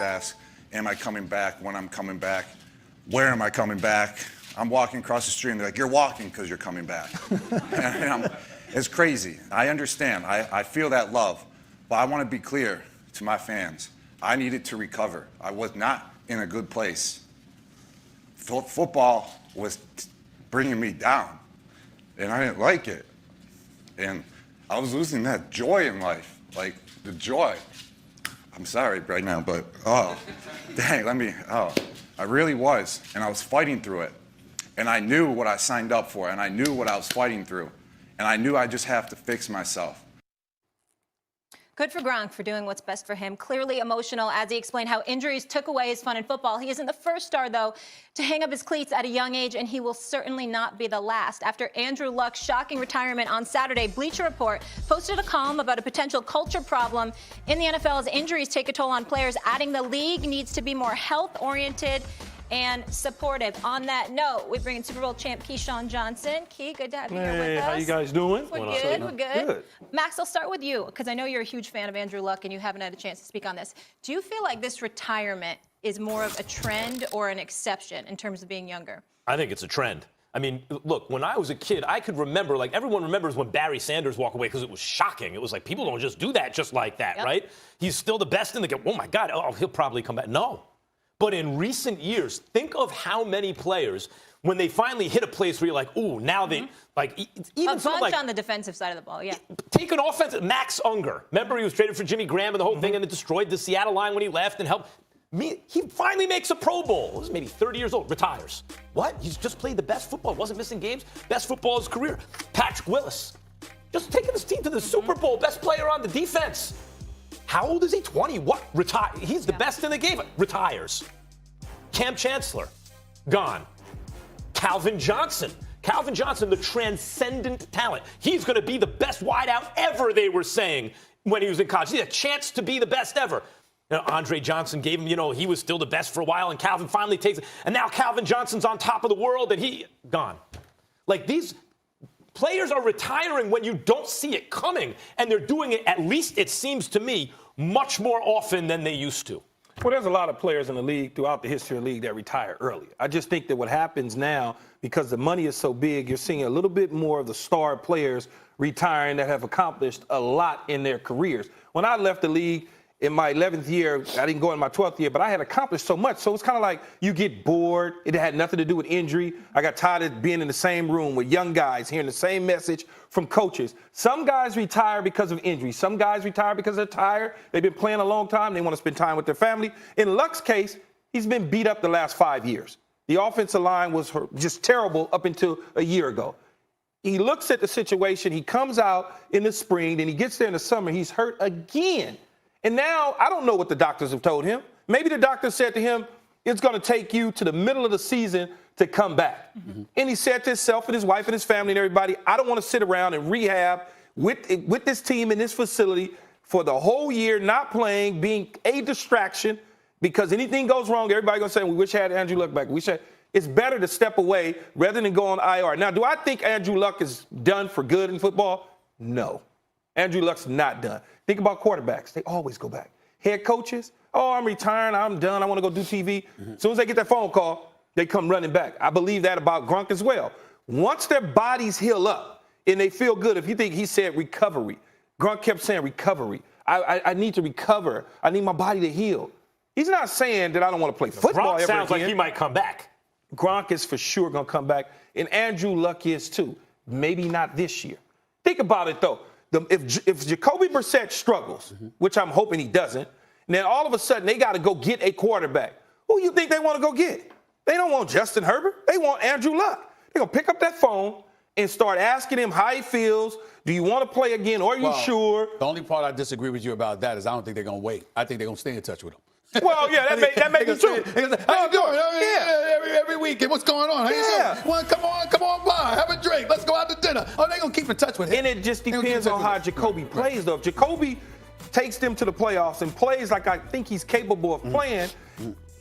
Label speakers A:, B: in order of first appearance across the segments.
A: ask, am I coming back? When I'm coming back? Where am I coming back? I'm walking across the street and they're like, you're walking because you're coming back. It's crazy. I understand. I feel that love. But I want to be clear to my fans. I needed to recover. I was not in a good place. Football was bringing me down, and I didn't like it. And I was losing that joy in life, like the joy. I'm sorry right now, but dang, I really was, and I was fighting through it. And I knew what I signed up for, and I knew what I was fighting through. And I knew I just have to fix myself.
B: Good for Gronk for doing what's best for him. Clearly emotional as he explained how injuries took away his fun in football. He isn't the first star, though, to hang up his cleats at a young age, and he will certainly not be the last. After Andrew Luck's shocking retirement on Saturday, Bleacher Report posted a column about a potential culture problem in the NFL as injuries take a toll on players, adding the league needs to be more health-oriented and supportive. On that note, we bring in Super Bowl champ Keyshawn Johnson. Key, good to have you here with us.
C: How you guys doing?
B: We're good. Max, I'll start with you because I know you're a huge fan of Andrew Luck and you haven't had a chance to speak on this. Do you feel like this retirement is more of a trend or an exception in terms of being younger?
C: I think it's a trend. I mean, look, when I was a kid, I could remember, like everyone remembers when Barry Sanders walked away because it was shocking. It was like, people don't just do that just like that, right? He's still the best in the game. Oh, my God, he'll probably come back. No. But in recent years, think of how many players, when they finally hit a place where you're like, ooh, now they, like, even
B: a bunch on the defensive side of the ball, yeah.
C: Take an offense, Max Unger. Remember, he was traded for Jimmy Graham and the whole thing, and it destroyed the Seattle line when he left and helped. He finally makes a Pro Bowl. He was maybe 30 years old, retires. What? He's just played the best football, wasn't missing games, best football of his career. Patrick Willis, just taking his team to the Super Bowl, best player on the defense. How old is he? 20. What? Retire. He's the best in the game. Retires. Cam Chancellor, gone. Calvin Johnson, the transcendent talent. He's going to be the best wideout ever, they were saying, when he was in college. He had a chance to be the best ever. You know, Andre Johnson gave him, he was still the best for a while, and Calvin finally takes it. And now Calvin Johnson's on top of the world, and he gone. Like, these players are retiring when you don't see it coming, and they're doing it, at least it seems to me, much more often than they used to.
D: Well, there's a lot of players in the league throughout the history of the league that retire early. I just think that what happens now, because the money is so big, you're seeing a little bit more of the star players retiring that have accomplished a lot in their careers. When I left the league in my 11th year, I didn't go in my 12th year, but I had accomplished so much. So it's kind of like you get bored. It had nothing to do with injury. I got tired of being in the same room with young guys, hearing the same message from coaches. Some guys retire because of injury. Some guys retire because they're tired. They've been playing a long time. They want to spend time with their family. In Luck's case, he's been beat up the last 5 years. The offensive line was just terrible up until a year ago. He looks at the situation. He comes out in the spring, and he gets there in the summer. He's hurt again. And now I don't know what the doctors have told him. Maybe the doctor said to him, it's going to take you to the middle of the season to come back. And he said to himself and his wife and his family and everybody, I don't want to sit around and rehab with this team in this facility for the whole year, not playing, being a distraction, because anything goes wrong, everybody going to say, we wish I had Andrew Luck back. It's better to step away rather than go on IR. Now, do I think Andrew Luck is done for good in football? No. Andrew Luck's not done. Think about quarterbacks. They always go back. Head coaches, I'm retiring, I'm done, I want to go do TV. As soon as they get that phone call, they come running back. I believe that about Gronk as well. Once their bodies heal up and they feel good, if you think he said recovery, Gronk kept saying recovery. I need to recover. I need my body to heal. He's not saying that I don't want to play football
C: Gronk
D: ever
C: sounds
D: again.
C: like he might come back.
D: Gronk is for sure going to come back, and Andrew Luck is too. Maybe not this year. Think about it, though. If Jacoby Brissett struggles, which I'm hoping he doesn't, then all of a sudden they got to go get a quarterback. Who you think they want to go get? They don't want Justin Herbert. They want Andrew Luck. They're going to pick up that phone and start asking him how he feels. Do you want to play again? Are you sure?
E: The only part I disagree with you about that is I don't think they're going to wait. I think they're going to stay in touch with him.
D: Well, yeah, that may be true.
E: How you doing? Every weekend. What's going on? How you doing? Well, come on by. Have a drink. Let's go out to dinner. Oh, they're going to keep in touch with him.
D: And it just depends on how Jacoby plays, though. If Jacoby takes them to the playoffs and plays like I think he's capable of playing,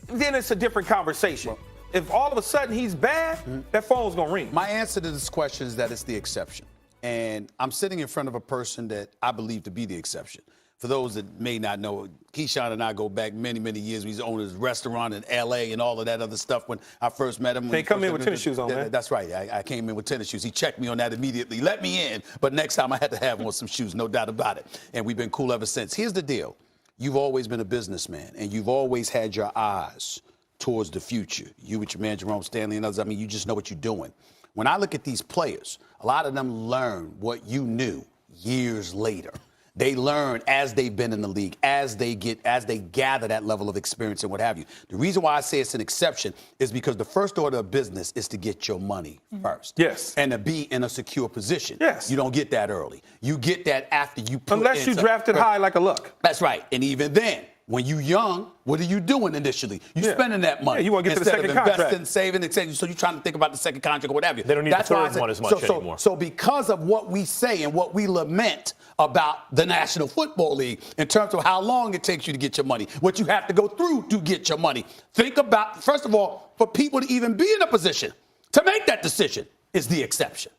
D: then it's a different conversation. If all of a sudden he's bad, that phone's going to ring.
E: My answer to this question is that it's the exception. And I'm sitting in front of a person that I believe to be the exception. for those that may not know, Keyshawn and I go back many, many years. We used to own his restaurant in L.A. and all of that other stuff when I first met him.
D: They come in with tennis shoes on, man.
E: That's right. I came in with tennis shoes. He checked me on that immediately, let me in. But next time I had to have on some shoes, no doubt about it. And we've been cool ever since. Here's the deal. You've always been a businessman, and you've always had your eyes towards the future. You with your man Jerome Stanley and others, I mean, you just know what you're doing. When I look at these players, a lot of them learn what you knew years later. They learn as they've been in the league, as they gather that level of experience and what have you. The reason why I say it's an exception is because the first order of business is to get your money first.
D: Yes.
E: And to be in a secure position.
D: Yes.
E: You don't get that early. You get that after you put
D: Unless you drafted high like a Luck.
E: That's right. And even then, when you young, what are you doing initially? You spending that money.
D: Yeah, you wanna get to the
E: instead
D: second
E: of investing,
D: contract.
E: saving, etc. So you're trying to think about the second contract or what have you.
C: They don't need the
E: why I
C: third
E: said-
C: one as much anymore.
E: So because of what we say and what we lament about the National Football League in terms of how long it takes you to get your money, what you have to go through to get your money, think about, first of all, for people to even be in a position to make that decision is the exception.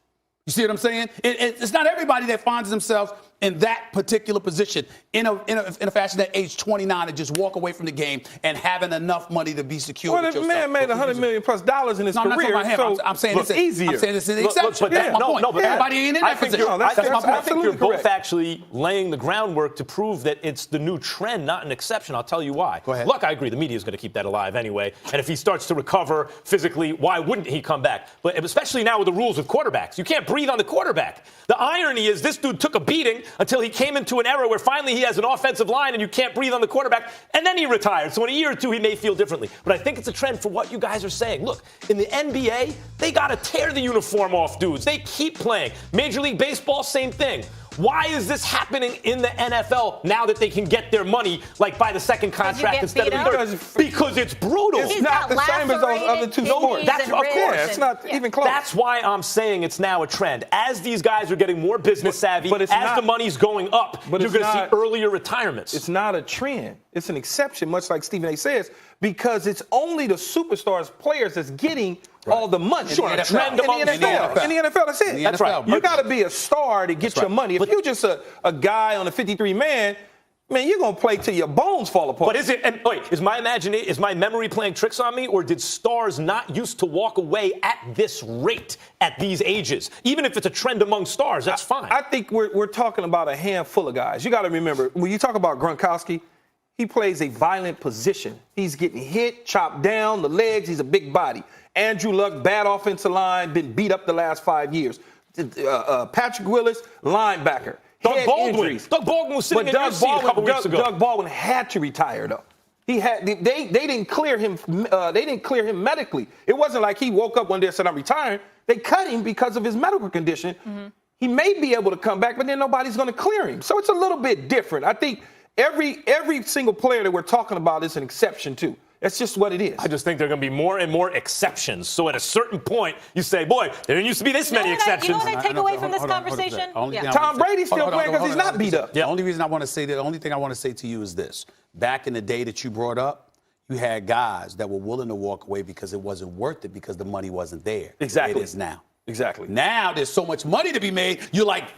E: You see what I'm saying? It's not everybody that finds themselves in that particular position in a fashion at age 29 to just walk away from the game and having enough money to be secure.
D: Well,
E: with
D: the
E: yourself.
D: man made $100 million plus in his
E: No, I'm not talking
D: career.
E: about him.
D: So
E: I'm saying
D: look,
E: it's
D: easier.
E: I'm saying it's an exception.
C: But that-
E: That's my point.
C: but
E: Everybody ain't in
C: I
E: that
C: think
E: position.
C: you're,
D: that's
C: I think,
E: my point.
C: I think you're
D: absolutely
C: both
D: correct.
C: actually laying the groundwork to prove that it's the new trend, not an exception. I'll tell you why.
E: Go ahead.
C: Look, I agree. The media is going to keep that alive anyway. And if he starts to recover physically, why wouldn't he come back? But especially now with the rules with quarterbacks, you can't breathe on the quarterback. The irony is this dude took a beating until he came into an era where finally he has an offensive line and you can't breathe on the quarterback, and then he retired. So in a year or two, he may feel differently. But I think it's a trend for what you guys are saying. Look, in the NBA, they got to tear the uniform off dudes. They keep playing. Major League Baseball, same thing. Why is this happening in the NFL now that they can get their money like by the second contract
B: get
C: instead of
B: beat
C: the
B: up?
C: third? Because it's brutal.
D: It's
B: He's
D: not
B: got
D: the same as those other two
B: lacerated
D: sports.
B: kidneys
C: That's
B: and
C: of
B: ribs
C: course.
D: Yeah, it's not even close.
C: That's why I'm saying it's now a trend. As these guys are getting more business savvy,
D: but it's
C: as
D: not-
C: the money's going up,
D: but
C: you're
D: it's
C: going to see
D: not-
C: earlier retirements.
D: It's not a trend. It's an exception, much like Stephen A. says, because it's only the superstars, players that's getting all the money.
E: Sure, a trend
D: in
C: among
D: the NFL.
E: stars.
D: In the NFL, that's it.
E: In the
C: That's
E: NFL,
C: right.
D: You got to be a star to get your
E: right.
D: money. If you're just a guy on a 53-man, man, you're going to play till your bones fall apart.
C: But is it? And wait, is my memory playing tricks on me, or did stars not used to walk away at this rate at these ages? Even if it's a trend among stars, that's fine.
D: I think we're talking about a handful of guys. You got to remember, when you talk about Gronkowski, he plays a violent position. He's getting hit, chopped down, the legs. He's a big body. Andrew Luck, bad offensive line, been beat up the last 5 years. Patrick Willis, linebacker. Head injuries.
C: Doug Baldwin was sitting
D: But
C: in your seat a couple weeks ago.
D: Doug Baldwin had to retire though. He had they didn't clear him. They didn't clear him medically. It wasn't like he woke up one day and said, "I'm retiring." They cut him because of his medical condition.
B: Mm-hmm.
D: He may be able to come back, but then nobody's going to clear him. So it's a little bit different. I think every single player that we're talking about is an exception too. That's just what it is.
C: I just think there are going to be more and more exceptions. So at a certain point, you say, boy, there didn't used to be this many
B: You know
C: exceptions.
B: what I take away from this
E: Hold on,
B: conversation?
E: Only thing I
B: Yeah.
E: wanna
D: Tom
E: say-
D: Brady's still
E: hold on,
D: playing 'cause
E: hold
D: he's
E: on,
D: not beat up.
E: The only reason I want to say that, the only thing I want to say to you is this. Back in the day that you brought up, you had guys that were willing to walk away because it wasn't worth it because the money wasn't there.
D: Exactly.
E: It is now.
D: Exactly.
E: Now there's so much money to be made. You're like,